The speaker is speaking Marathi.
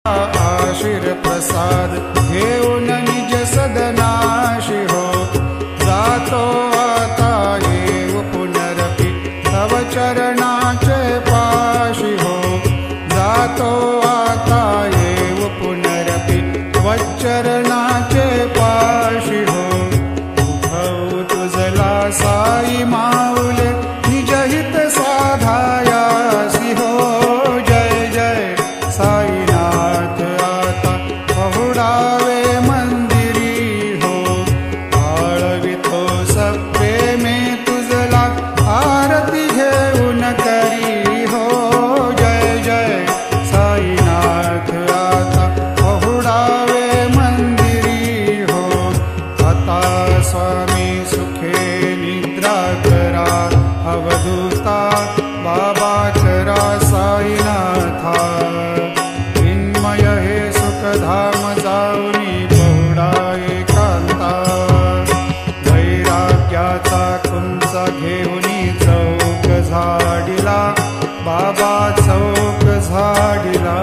आशीर प्रसाद घेऊन निज सदनाशी हो, जातो आता येव पुनरपि तव चरणाचे पाशी हो, जातो आता येव पुनरपि तव चरणाचे पाशी हो। उभव तुझला साई माऊले निजहित साधायासी हो, जय जय साईनाथ आता पहुडावे मंदिरी हो, आळवितो सप्रेमे तुझला आरती घेऊन करी हो, जय जय साईनाथ आता पहुडावे मंदिरी हो। आता स्वामी सुखे निद्रा करा, अवधूता बाबा करा साईनाथा, चिन्मय हे सुखधाम जाऊनी पहुडा एकांता, वैराग्याचा कुंच घेऊनी चौक झाडिला, बाबा चौक झाडिला।